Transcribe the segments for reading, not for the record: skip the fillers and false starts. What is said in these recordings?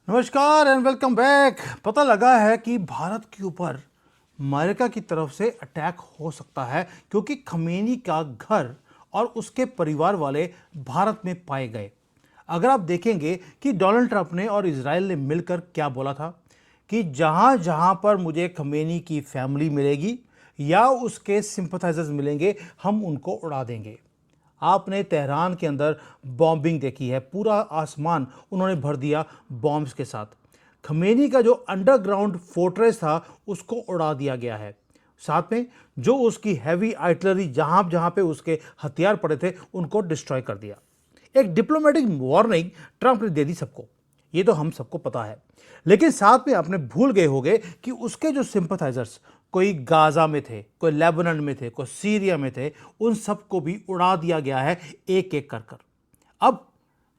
नमस्कार and welcome back. पता लगा है कि भारत के ऊपर अमेरिका की तरफ से अटैक हो सकता है क्योंकि खमेनी का घर और उसके परिवार वाले भारत में पाए गए। अगर आप देखेंगे कि डोनाल्ड ट्रंप ने और इजराइल ने मिलकर क्या बोला था कि जहां जहां पर मुझे खमेनी की फैमिली मिलेगी या उसके सिंपथाइजर्स मिलेंगे, हम उनको उड़ा देंगे। आपने तेहरान के अंदर बॉम्बिंग देखी है, पूरा आसमान उन्होंने भर दिया बॉम्ब्स के साथ। खमेनी का जो अंडरग्राउंड फोर्ट्रेस था उसको उड़ा दिया गया है। साथ में जो उसकी हैवी आर्टिलरी जहां जहां पे उसके हथियार पड़े थे उनको डिस्ट्रॉय कर दिया। एक डिप्लोमेटिक वार्निंग ट्रंप ने दे दी सबको, ये तो हम सबको पता है। लेकिन साथ में आपने भूल गए होंगे कि उसके जो सिंपथाइजर्स कोई गाजा में थे, कोई लेबनान में थे, कोई सीरिया में थे, उन सबको भी उड़ा दिया गया है एक एक कर कर। अब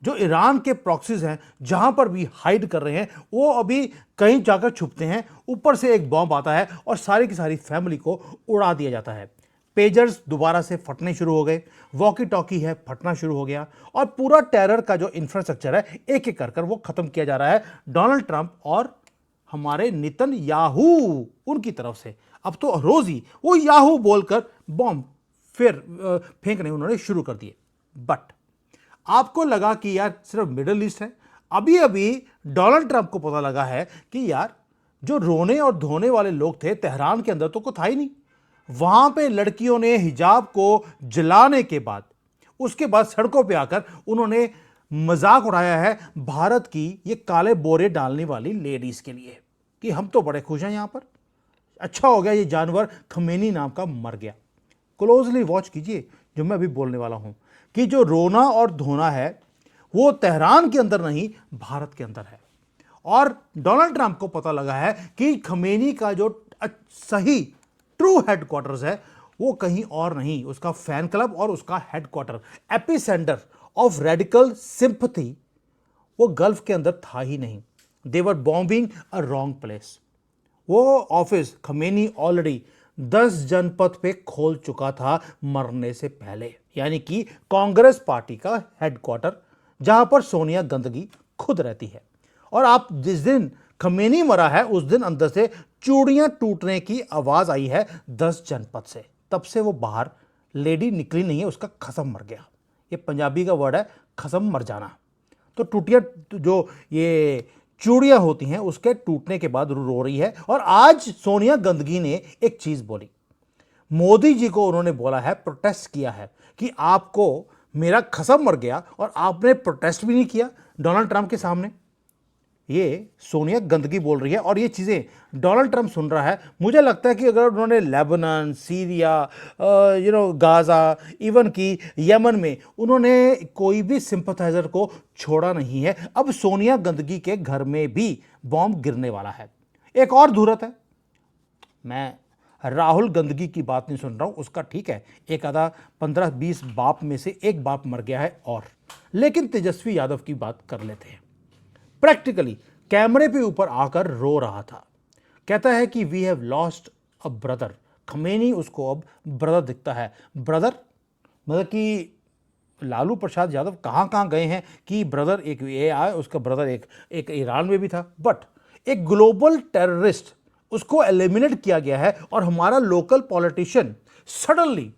जो ईरान के प्रॉक्सीज हैं, जहां पर भी हाइड कर रहे हैं, वो अभी कहीं जाकर छुपते हैं। ऊपर से एक बॉम्ब आता है और सारी की सारी फैमिली को उड़ा दिया जाता है। पेजर्स दोबारा से फटने शुरू हो गए, वॉकी टॉकी है फटना शुरू हो गया, और पूरा टेरर का जो इंफ्रास्ट्रक्चर है एक एक कर कर वो खत्म किया जा रहा है डोनाल्ड ट्रंप और हमारे नितन याहू उनकी तरफ से। अब तो रोज ही वो याहू बोलकर बॉम्ब फिर फेंकने उन्होंने शुरू कर दिए। बट आपको लगा कि यार सिर्फ मिडल ईस्ट है। अभी अभी डोनाल्ड ट्रंप को पता लगा है कि यार जो रोने और धोने वाले लोग थे तेहरान के अंदर तो कोई था ही नहीं। वहां पे लड़कियों ने हिजाब को जलाने के बाद, उसके बाद सड़कों पे आकर उन्होंने मजाक उड़ाया है भारत की ये काले बोरे डालने वाली लेडीज के लिए कि हम तो बड़े खुश हैं यहां पर। अच्छा हो गया ये जानवर खमेनी नाम का मर गया। क्लोजली वॉच कीजिए जो मैं अभी बोलने वाला हूं कि जो रोना और धोना है वो तेहरान के अंदर नहीं, भारत के अंदर है। और डोनाल्ड ट्रंप को पता लगा है कि खमेनी का जो सही ट्रू हेडक्वार्टर्स है वो कहीं और नहीं, उसका फैन क्लब और उसका headquarter epicentre of radical sympathy वो गल्फ के अंदर था ही नहीं। दे वर बॉम्बिंग अ रॉन्ग प्लेस। वो ऑफिस खमेनी ऑलरेडी 10 जनपद पे खोल चुका था मरने से पहले, यानी कि कांग्रेस पार्टी का हेडक्वार्टर जहां पर सोनिया गांधी खुद रहती है। और आप जिस दिन खमेनी मरा है उस दिन अंदर से चूड़ियां टूटने की आवाज आई है 10 जनपद से। तब से वो बाहर लेडी निकली नहीं है, उसका खसम मर गया। ये पंजाबी का वर्ड है खसम मर जाना। तो टूटियां जो ये चूड़ियां होती हैं उसके टूटने के बाद रो रही है। और आज सोनिया गांधी ने एक चीज बोली, मोदी जी को उन्होंने बोला है, प्रोटेस्ट किया है कि आपको मेरा खसम मर गया और आपने प्रोटेस्ट भी नहीं किया डोनाल्ड ट्रंप के सामने। ये सोनिया गांधी बोल रही है और ये चीज़ें डोनाल्ड ट्रंप सुन रहा है। मुझे लगता है कि अगर उन्होंने लेबनान, सीरिया, गाज़ा, इवन कि यमन में उन्होंने कोई भी सिंपथाइजर को छोड़ा नहीं है। अब सोनिया गांधी के घर में भी बॉम्ब गिरने वाला है। एक और धुरत है, मैं राहुल गांधी की बात नहीं सुन रहा हूं, उसका ठीक है, एक आधा 15-20 बाप में से एक बाप मर गया है। और लेकिन तेजस्वी यादव की बात कर लेते हैं। प्रैक्टिकली कैमरे पे ऊपर आकर रो रहा था, कहता है कि we have lost a brother. Khamenei उसको अब ब्रदर दिखता है। ब्रदर मतलब कि लालू प्रसाद यादव कहाँ कहाँ गए हैं कि ब्रदर, एक ये आया उसका ब्रदर एक ईरान में भी था। बट एक ग्लोबल टेररिस्ट उसको एलिमिनेट किया गया है और हमारा लोकल पॉलिटिशियन सडनली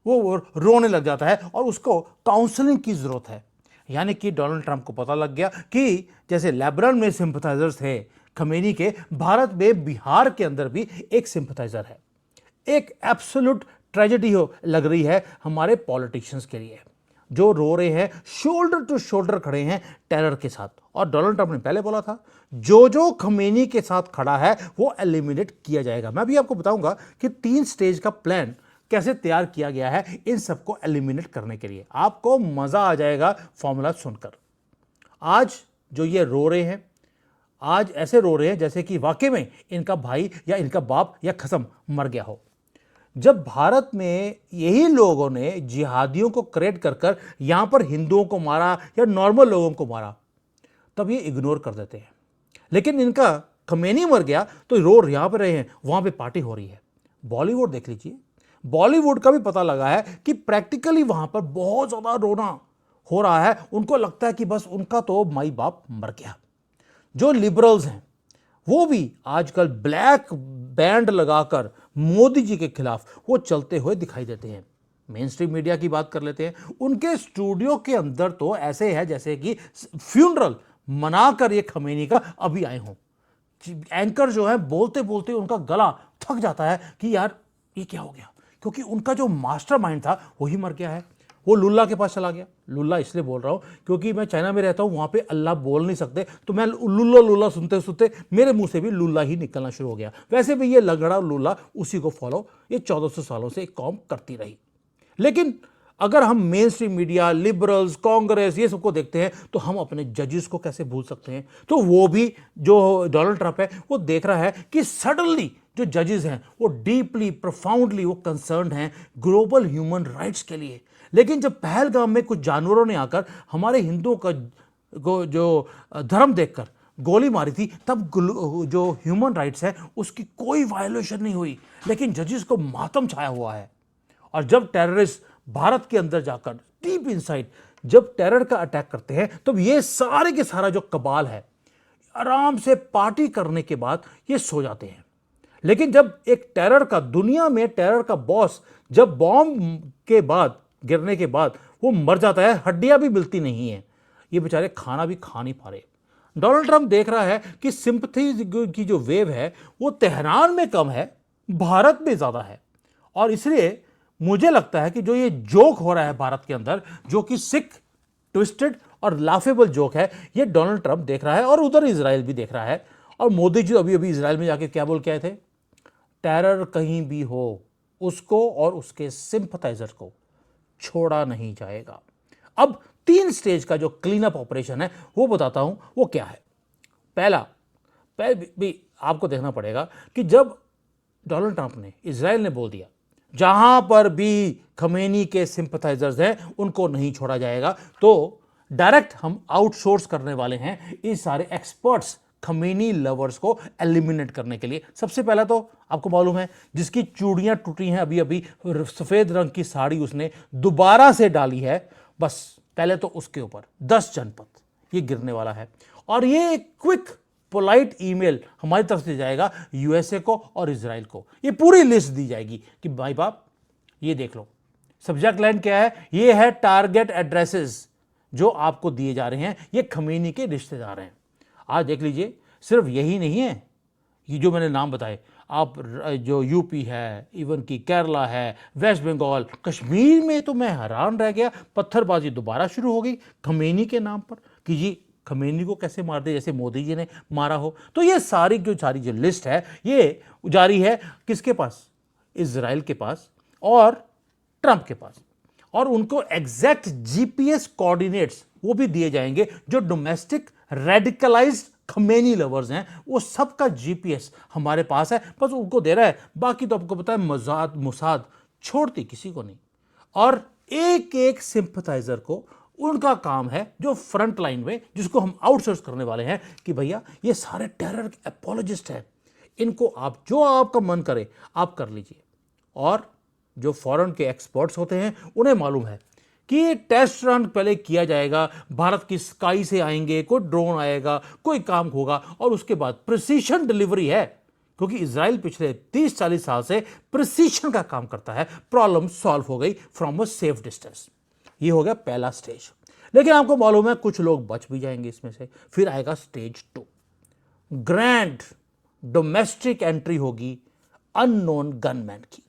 वो रोने लग जाता है और उसको काउंसलिंग की जरूरत है। यानी कि डोनाल्ड ट्रंप को पता लग गया कि जैसे लेबनान में सिंपथाइजर्स थे खमेनी के, भारत में बिहार के अंदर भी एक सिंपथाइजर है। एक एब्सोल्यूट ट्रेजेडी हो लग रही है हमारे पॉलिटिशियंस के लिए, जो रो रहे हैं, शोल्डर टू शोल्डर खड़े हैं टेरर के साथ। और डोनाल्ड ट्रंप ने पहले बोला था जो जो खमेनी के साथ खड़ा है वो एलिमिनेट किया जाएगा। मैं भी आपको बताऊंगा कि 3 स्टेज का प्लान कैसे तैयार किया गया है इन सबको एलिमिनेट करने के लिए। आपको मजा आ जाएगा फॉर्मूला सुनकर। आज जो ये रो रहे हैं, आज ऐसे रो रहे हैं जैसे कि वाकई में इनका भाई या इनका बाप या खसम मर गया हो। जब भारत में यही लोगों ने जिहादियों को क्रिएट कर कर यहां पर हिंदुओं को मारा या नॉर्मल लोगों को मारा, तब ये इग्नोर कर देते हैं। लेकिन इनका खमेनी मर गया तो रो यहां पर रहे हैं, वहां पे पार्टी हो रही है। बॉलीवुड देख लीजिए, बॉलीवुड का भी पता लगा है कि प्रैक्टिकली वहां पर बहुत ज्यादा रोना हो रहा है। उनको लगता है कि बस उनका तो माई बाप मर गया। जो लिबरल्स हैं वो भी आजकल ब्लैक बैंड लगाकर मोदी जी के खिलाफ वो चलते हुए दिखाई देते हैं। मेन स्ट्रीम मीडिया की बात कर लेते हैं। उनके स्टूडियो के अंदर तो ऐसे है जैसे कि फ्यूनरल मनाकर ये खमेनी का अभी आए हों। एंकर जो है बोलते बोलते उनका गला थक जाता है कि यार ये क्या हो गया, क्योंकि उनका जो मास्टरमाइंड था वही मर गया है। वो लुल्ला के पास चला गया। लुल्ला इसलिए बोल रहा हूं क्योंकि मैं चाइना में रहता हूं, वहां पे अल्लाह बोल नहीं सकते, तो मैं लुल्ला लुल्ला सुनते सुनते मेरे मुंह से भी लुल्ला ही निकलना शुरू हो गया। वैसे भी ये लगड़ा लुल्ला उसी को फॉलो ये 1400 सालों से एक कौम करती रही। लेकिन अगर हम main stream media, liberals, Congress ये सबको देखते हैं तो हम अपने जजेस को कैसे भूल सकते हैं। तो वो भी जो डोनाल्ड ट्रंप है वो देख रहा है कि सडनली जो जजेस हैं वो डीपली प्रोफाउंडली वो कंसर्न्ड हैं ग्लोबल ह्यूमन राइट्स के लिए। लेकिन जब पहलगाम में कुछ जानवरों ने आकर हमारे हिंदुओं का जो धर्म देखकर गोली मारी थी, तब जो ह्यूमन राइट्स है उसकी कोई वायलेशन नहीं हुई, लेकिन जजेस को मातम छाया हुआ है। और जब टेररिस्ट भारत के अंदर जाकर डीप इनसाइड जब टेरर का अटैक करते हैं, तब ये सारे के सारा जो कबाल है आराम से पार्टी करने के बाद ये सो जाते हैं। लेकिन जब एक टेरर का दुनिया में टेरर का बॉस जब बॉम्ब के बाद गिरने के बाद वो मर जाता है, हड्डियां भी मिलती नहीं है, ये बेचारे खाना भी खा नहीं पा रहे। डोनाल्ड ट्रंप देख रहा है कि सिंपैथी की जो वेव है वो तेहरान में कम है, भारत में ज्यादा है। और इसलिए मुझे लगता है कि जो ये जोक हो रहा है भारत के अंदर, जो कि सिख ट्विस्टेड और लाफेबल जोक है, ये डोनाल्ड ट्रंप देख रहा है और उधर इजराइल भी देख रहा है। और मोदी जी अभी अभी इजराइल में जाके क्या बोल के आए थे, टेरर कहीं भी हो उसको और उसके सिंपथाइजर को छोड़ा नहीं जाएगा। अब 3 स्टेज का जो क्लीन अप ऑपरेशन है वो बताता हूं वो क्या है। पहला भी आपको देखना पड़ेगा कि जब डोनाल्ड ट्रंप ने इजराइल ने बोल दिया जहां पर भी खमेनी के सिंपथाइजर्स हैं उनको नहीं छोड़ा जाएगा, तो डायरेक्ट हम आउटसोर्स करने वाले हैं इस सारे एक्सपर्ट्स खमेनी लवर्स को एलिमिनेट करने के लिए। सबसे पहला तो आपको मालूम है जिसकी चूड़ियां टूटी हैं, अभी अभी सफेद रंग की साड़ी उसने दोबारा से डाली है, बस पहले तो उसके ऊपर 10 जनपद ये गिरने वाला है। और ये क्विक पोलाइट ईमेल हमारी तरफ से जाएगा यूएसए को और इजराइल को। ये पूरी लिस्ट दी जाएगी कि भाई बाप ये देख लो। सब्जेक्ट लाइन क्या है, ये है टारगेट एड्रेसेस जो आपको दिए जा रहे हैं, ये खमेनी के रिश्तेदार हैं। आज देख लीजिए, सिर्फ यही नहीं है, ये जो मैंने नाम बताए, आप जो यूपी है, इवन की केरला है, वेस्ट बंगाल, कश्मीर में तो मैं हैरान रह गया, पत्थरबाजी दोबारा शुरू हो गई खमेनी के नाम पर कि जी खमेनी को कैसे मार दे जैसे मोदी जी ने मारा हो। तो ये सारी जो लिस्ट है ये जारी है किसके पास, इजराइल के पास और ट्रंप के पास। और उनको एग्जैक्ट जीपीएस कोऑर्डिनेट्स वो भी दिए जाएंगे। जो डोमेस्टिक रेडिकलाइज्ड खमेनी लवर्स हैं वो सबका जीपीएस हमारे पास है, बस उनको दे रहा है, बाकी तो आपको पता है मुसाद छोड़ती किसी को नहीं। और एक एक सिंपथाइजर को उनका काम है जो फ्रंट लाइन में जिसको हम आउटसोर्स करने वाले हैं कि भैया ये सारे टेरर के एपोलॉजिस्ट हैं, इनको आप जो आपका मन करे आप कर लीजिए। और जो फॉरेन के एक्सपर्ट्स होते हैं उन्हें मालूम है कि ये टेस्ट रन पहले किया जाएगा, भारत की स्काई से आएंगे, कोई ड्रोन आएगा, कोई काम होगा और उसके बाद प्रिसीशन डिलीवरी है, क्योंकि इजराइल पिछले 30-40 साल से प्रिसीशन का काम करता है। प्रॉब्लम सॉल्व हो गई फ्रॉम अ सेफ डिस्टेंस। ये हो गया पहला स्टेज। लेकिन आपको मालूम है कुछ लोग बच भी जाएंगे इसमें से। फिर आएगा स्टेज 2, ग्रैंड डोमेस्टिक एंट्री होगी अननोन गनमैन की।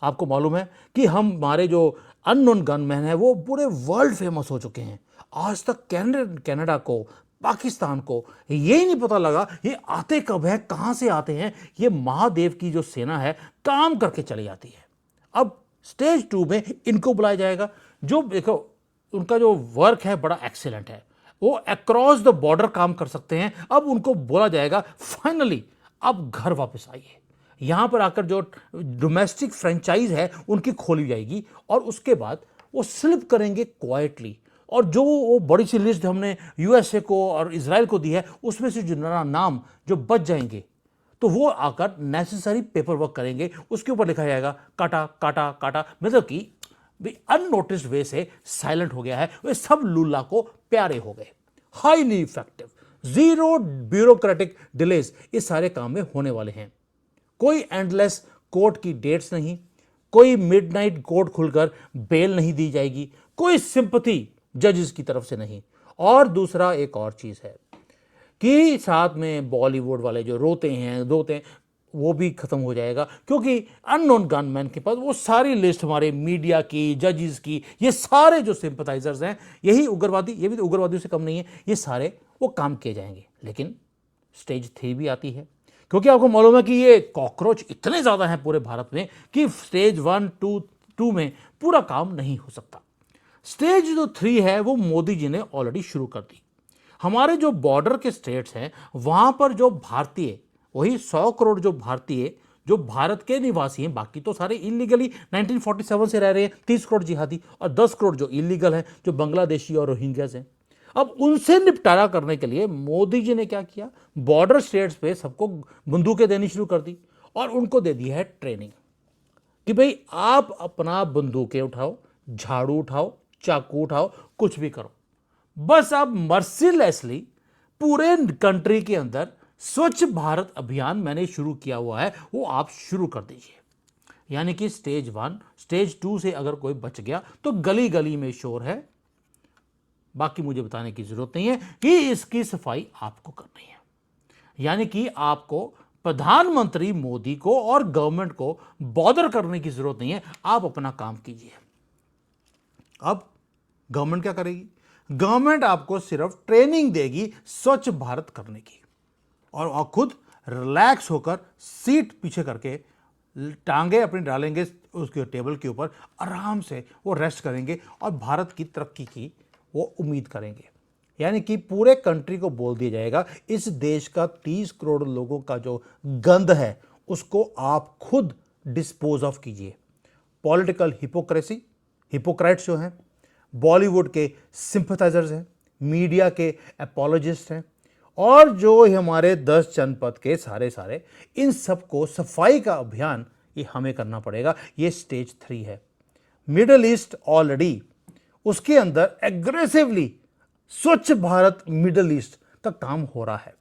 आपको मालूम है कि हमारे जो अननोन गनमैन है वो पूरे वर्ल्ड फेमस हो चुके हैं। आज तक कनाडा को, पाकिस्तान को यही नहीं पता लगा ये आते कब है, कहां से आते हैं। ये महादेव की जो सेना है काम करके चली जाती है। अब स्टेज 2 में इनको बुलाया जाएगा, जो देखो उनका जो वर्क है बड़ा एक्सीलेंट है, वो अक्रॉस द बॉर्डर काम कर सकते हैं। अब उनको बोला जाएगा फाइनली अब घर वापस आइए। यहां पर आकर जो डोमेस्टिक फ्रेंचाइज है उनकी खोली जाएगी और उसके बाद वो स्लिप करेंगे क्वाइटली। और जो वो बड़ी सी लिस्ट हमने यूएसए को और इजराइल को दी है उसमें से जो नाम जो बच जाएंगे तो वो आकर नेसेसरी पेपर वर्क करेंगे। उसके ऊपर लिखा जाएगा काटा काटा काटा, मतलब कि अननोटिस्ड वे से साइलेंट हो गया है। वे सब लुल्ला को प्यारे हो गए। Highly effective zero bureaucratic delays इस सारे काम में होने वाले हैं। कोई एंडलेस कोर्ट की डेट्स नहीं, कोई मिडनाइट कोर्ट खुलकर बेल नहीं दी जाएगी, कोई सिंपैथी जजेस की तरफ से नहीं। और दूसरा एक और चीज है कि साथ में बॉलीवुड वाले जो रोते हैं वो भी खत्म हो जाएगा, क्योंकि अननोन गनमैन के पास वो सारी लिस्ट हमारे मीडिया की, जजेस की, ये सारे जो सिंपथाइजर्स हैं, यही उग्रवादी, ये भी तो उग्रवादियों से कम नहीं है, ये सारे वो काम किए जाएंगे। लेकिन स्टेज 3 भी आती है, क्योंकि आपको मालूम है कि ये कॉकरोच इतने ज़्यादा हैं पूरे भारत में कि स्टेज 1, 2 में पूरा काम नहीं हो सकता। स्टेज जो 3 है वो मोदी जी ने ऑलरेडी शुरू कर दी। हमारे जो बॉर्डर के स्टेट्स हैं वहां पर जो भारतीय, वही 100 करोड़ जो भारतीय जो भारत के निवासी हैं, बाकी तो सारे इलीगली 1947 से रह रहे हैं, 30 करोड़ जिहादी और 10 करोड़ जो इलीगल हैं, जो बांग्लादेशी और रोहिंग्याज हैं। अब उनसे निपटारा करने के लिए मोदी जी ने क्या किया, बॉर्डर स्टेट्स पे सबको बंदूकें देनी शुरू कर दी और उनको दे दी है ट्रेनिंग कि भाई आप अपना बंदूकें उठाओ, झाड़ू उठाओ, चाकू उठाओ, कुछ भी करो, बस आप मर्सीलेसली पूरे कंट्री के अंदर स्वच्छ भारत अभियान मैंने शुरू किया हुआ है, वो आप शुरू कर दीजिए। यानी कि स्टेज 1, स्टेज 2 से अगर कोई बच गया तो गली गली में शोर है, बाकी मुझे बताने की जरूरत नहीं है कि इसकी सफाई आपको करनी है। यानी कि आपको प्रधानमंत्री मोदी को और गवर्नमेंट को बॉदर करने की जरूरत नहीं है, आप अपना काम कीजिए। अब गवर्नमेंट क्या करेगी? गवर्नमेंट आपको सिर्फ ट्रेनिंग देगी स्वच्छ भारत करने की, और आप खुद रिलैक्स होकर सीट पीछे करके टांगे अपनी डालेंगे उसके टेबल के ऊपर, आराम से वो रेस्ट करेंगे और भारत की तरक्की की वो उम्मीद करेंगे। यानी कि पूरे कंट्री को बोल दिया जाएगा, इस देश का 30 करोड़ लोगों का जो गंद है उसको आप खुद डिस्पोज ऑफ कीजिए। पॉलिटिकल हिपोक्रेसी, हिपोक्रेट्स जो हैं, बॉलीवुड के सिंपथाइजर्स हैं, मीडिया के एपोलॉजिस्ट हैं, और जो हमारे 10 जनपद के सारे इन सबको सफाई का अभियान ये हमें करना पड़ेगा। ये स्टेज 3 है। मिडल ईस्ट ऑलरेडी उसके अंदर एग्रेसिवली स्वच्छ भारत मिडल ईस्ट का काम हो रहा है।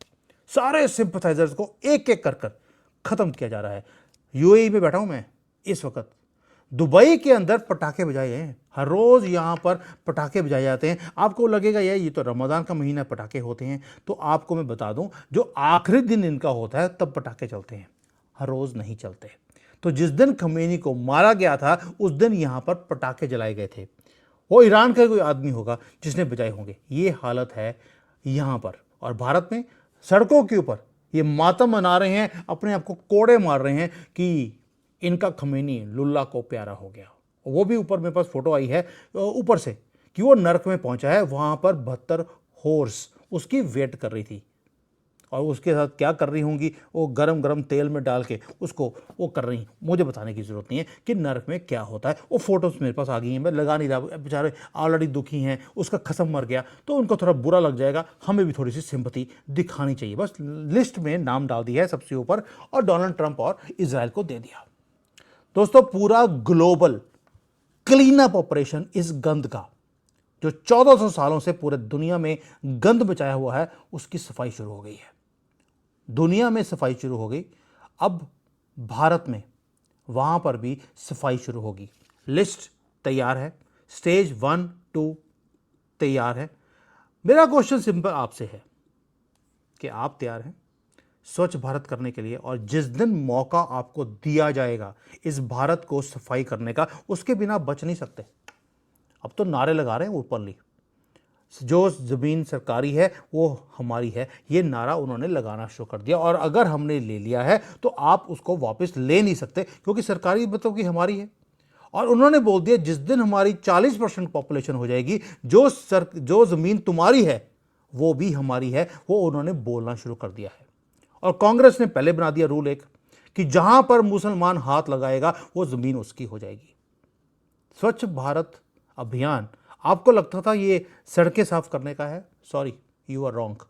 सारे सिंपथाइजर्स को एक एक कर खत्म किया जा रहा है। यूएई में बैठा हूं मैं इस वक्त, दुबई के अंदर पटाखे बजाए हैं, हर रोज यहां पर पटाखे बजाए जाते हैं। आपको लगेगा यार ये तो रमजान का महीना पटाखे होते हैं, तो आपको मैं बता दूं जो आखिरी दिन इनका होता है तब पटाखे चलते हैं, हर रोज नहीं चलते। तो जिस दिन खमेनी को मारा गया था उस दिन यहां पर पटाखे जलाए गए थे। वो ईरान का कोई आदमी होगा जिसने बजाए होंगे। ये हालत है यहां पर, और भारत में सड़कों के ऊपर ये मातम मना रहे हैं, अपने आप को कोड़े मार रहे हैं कि इनका खमेनी लुल्ला को प्यारा हो गया। वो भी ऊपर मेरे पास फोटो आई है ऊपर से कि वो नर्क में पहुंचा है, वहां पर 72 हॉर्स उसकी वेट कर रही थी, और उसके साथ क्या कर रही होंगी, वो गरम गरम तेल में डाल के उसको वो कर रही। मुझे बताने की ज़रूरत नहीं है कि नर्क में क्या होता है। वो फोटोज़ मेरे पास आ गई हैं, मैं लगा नहीं रहा, बेचारे ऑलरेडी दुखी हैं, उसका खसम मर गया तो उनको थोड़ा बुरा लग जाएगा, हमें भी थोड़ी सी सिंपैथी दिखानी चाहिए। बस लिस्ट में नाम डाल दिया है सबसे ऊपर और डोनाल्ड ट्रंप और इजराइल को दे दिया। दोस्तों, पूरा ग्लोबल क्लीन अप ऑपरेशन इस गंद का जो 1400 सालों से पूरे दुनिया में गंद बचाया हुआ है उसकी सफाई शुरू हो गई है। दुनिया में सफाई शुरू हो गई, अब भारत में वहां पर भी सफाई शुरू होगी। लिस्ट तैयार है, स्टेज 1, 2 तैयार है। मेरा क्वेश्चन सिंपल आपसे है कि आप तैयार हैं स्वच्छ भारत करने के लिए? और जिस दिन मौका आपको दिया जाएगा इस भारत को सफाई करने का, उसके बिना आप बच नहीं सकते। अब तो नारे लगा रहे हैं ऊपरली, जो ज़मीन सरकारी है वो हमारी है, ये नारा उन्होंने लगाना शुरू कर दिया। और अगर हमने ले लिया है तो आप उसको वापस ले नहीं सकते, क्योंकि सरकारी मतलब कि हमारी है। और उन्होंने बोल दिया जिस दिन हमारी 40% पॉपुलेशन हो जाएगी, जो ज़मीन तुम्हारी है वो भी हमारी है, वो उन्होंने बोलना शुरू कर दिया है। और कांग्रेस ने पहले बना दिया रूल एक कि जहां पर मुसलमान हाथ लगाएगा वो ज़मीन उसकी हो जाएगी। स्वच्छ भारत अभियान आपको लगता था ये सड़कें साफ करने का है? Sorry, you are wrong.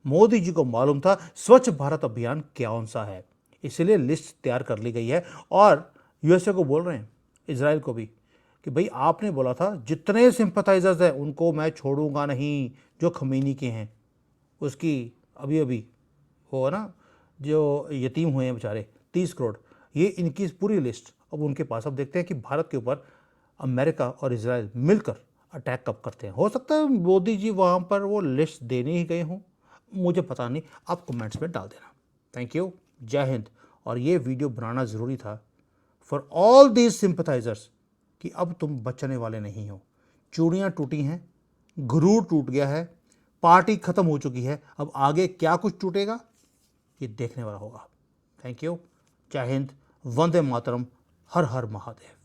Modi ji को मालूम था स्वच्छ भारत अभियान कौन सा है, इसलिए लिस्ट तैयार कर ली गई है। और यूएसए को बोल रहे हैं, इजराइल को भी, कि भाई आपने बोला था जितने सिंपथाइजर्स हैं उनको मैं छोड़ूंगा नहीं जो खमीनी के हैं, उसकी अभी अभी वो है ना जो यतीम हुए हैं बेचारे 30 करोड़, ये इनकी पूरी लिस्ट अब उनके पास। अब देखते हैं कि भारत के ऊपर अमेरिका और इजराइल मिलकर अटैक कब करते हैं। हो सकता है मोदी जी वहाँ पर वो लिस्ट देने ही गए हों, मुझे पता नहीं, आप कमेंट्स में डाल देना। थैंक यू, जय हिंद। और ये वीडियो बनाना ज़रूरी था फॉर ऑल दीज सिंपथाइजर्स कि अब तुम बचने वाले नहीं हो। चूड़ियाँ टूटी हैं, गुरूर टूट गया है, पार्टी खत्म हो चुकी है, अब आगे क्या कुछ टूटेगा ये देखने वाला होगा। थैंक यू, जय हिंद, वंदे मातरम, हर हर महादेव।